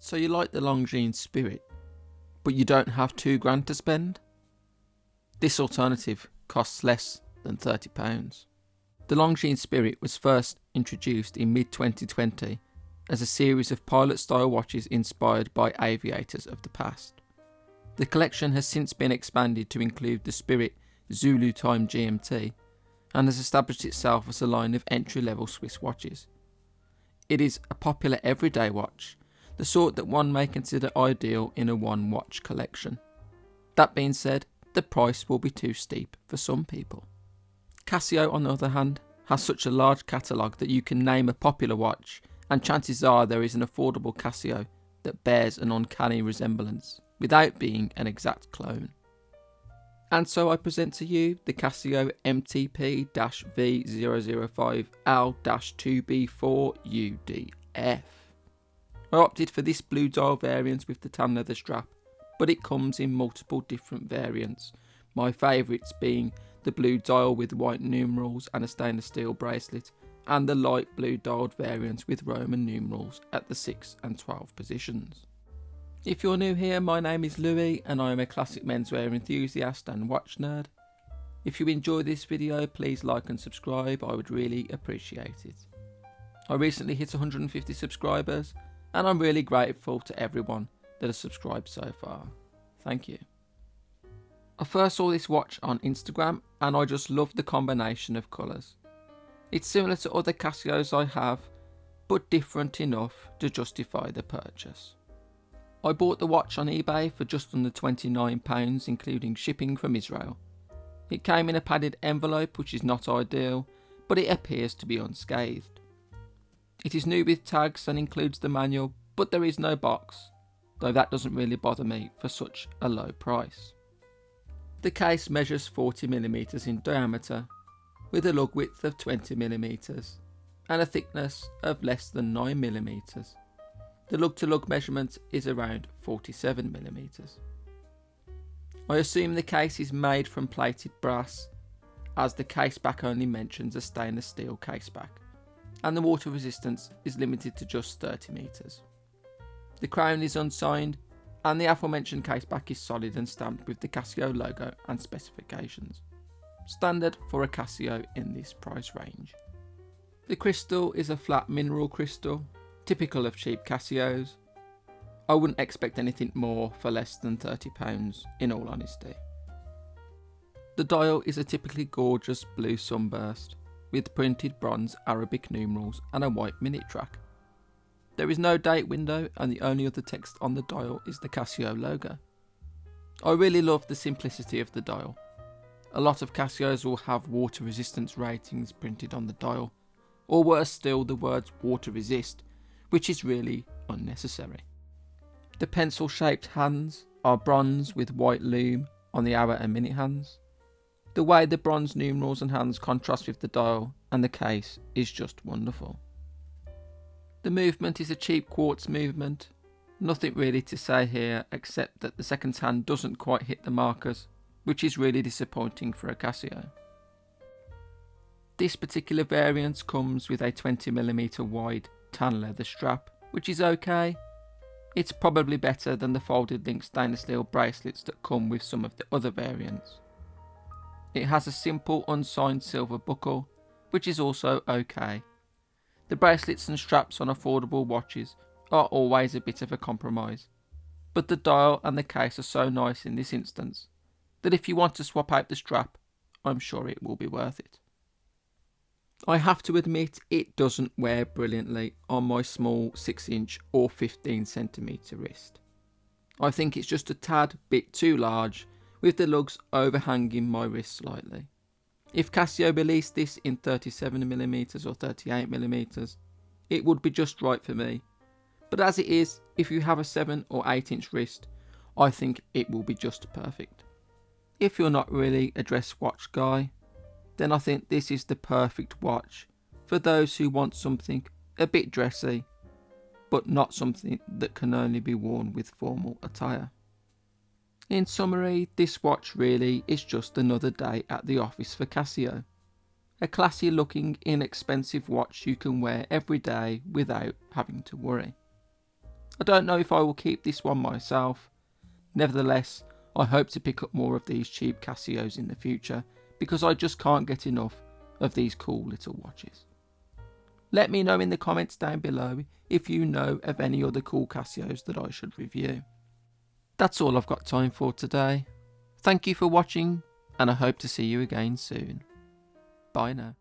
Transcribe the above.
So you like the Longines Spirit, but you don't have £2 to spend? This alternative costs less than £30. The Longines Spirit was first introduced in mid-2020 as a series of pilot-style watches inspired by aviators of the past. The collection has since been expanded to include the Spirit Zulu Time GMT and has established itself as a line of entry-level Swiss watches. It is a popular everyday watch, the sort that one may consider ideal in a one-watch collection. That being said, the price will be too steep for some people. Casio, on the other hand, has such a large catalogue that you can name a popular watch and chances are there is an affordable Casio that bears an uncanny resemblance without being an exact clone. And so I present to you the Casio MTP-V005L-2B4UDF. I opted for this blue dial variant with the tan leather strap, but it comes in multiple different variants, my favourites being the blue dial with white numerals and a stainless steel bracelet, and the light blue dialed variant with Roman numerals at the 6 and 12 positions. If you're new here, my name is Louis and I am a classic menswear enthusiast and watch nerd. If you enjoy this video, please like and subscribe, I would really appreciate it. I recently hit 150 subscribers and I'm really grateful to everyone that has subscribed so far. Thank you. I first saw this watch on Instagram and I just loved the combination of colours. It's similar to other Casios I have, but different enough to justify the purchase. I bought the watch on eBay for just under £29, including shipping from Israel. It came in a padded envelope, which is not ideal, but it appears to be unscathed. It is new with tags and includes the manual, but there is no box, though that doesn't really bother me for such a low price. The case measures 40mm in diameter, with a lug width of 20mm and a thickness of less than 9mm. The lug-to-lug measurement is around 47mm. I assume the case is made from plated brass, as the caseback only mentions a stainless steel caseback, and the water resistance is limited to just 30 metres. The crown is unsigned, and the aforementioned caseback is solid and stamped with the Casio logo and specifications, standard for a Casio in this price range. The crystal is a flat mineral crystal, typical of cheap Casios. I wouldn't expect anything more for less than £30 in all honesty. The dial is a typically gorgeous blue sunburst with printed bronze Arabic numerals and a white minute track. There is no date window and the only other text on the dial is the Casio logo. I really love the simplicity of the dial. A lot of Casios will have water resistance ratings printed on the dial, or worse still the words water resist, which is really unnecessary. The pencil shaped hands are bronze with white lume on the hour and minute hands. The way the bronze numerals and hands contrast with the dial and the case is just wonderful. The movement is a cheap quartz movement, nothing really to say here except that the second hand doesn't quite hit the markers, which is really disappointing for a Casio. This particular variant comes with a 20mm wide tan leather strap, which is okay. It's probably better than the folded link stainless steel bracelets that come with some of the other variants. It has a simple unsigned silver buckle, which is also okay. The bracelets and straps on affordable watches are always a bit of a compromise, but the dial and the case are so nice in this instance that if you want to swap out the strap, I'm sure it will be worth it. I have to admit it doesn't wear brilliantly on my small 6-inch or 15cm wrist. I think it's just a tad bit too large, with the lugs overhanging my wrist slightly. If Casio released this in 37mm or 38mm, it would be just right for me. But as it is, if you have a 7 or 8-inch wrist, I think it will be just perfect. If you're not really a dress watch guy, then I think this is the perfect watch for those who want something a bit dressy, but not something that can only be worn with formal attire. In summary, this watch really is just another day at the office for Casio. A classy looking, inexpensive watch you can wear every day without having to worry. I don't know if I will keep this one myself. Nevertheless, I hope to pick up more of these cheap Casios in the future because I just can't get enough of these cool little watches. Let me know in the comments down below if you know of any other cool Casios that I should review. That's all I've got time for today. Thank you for watching, and I hope to see you again soon. Bye now.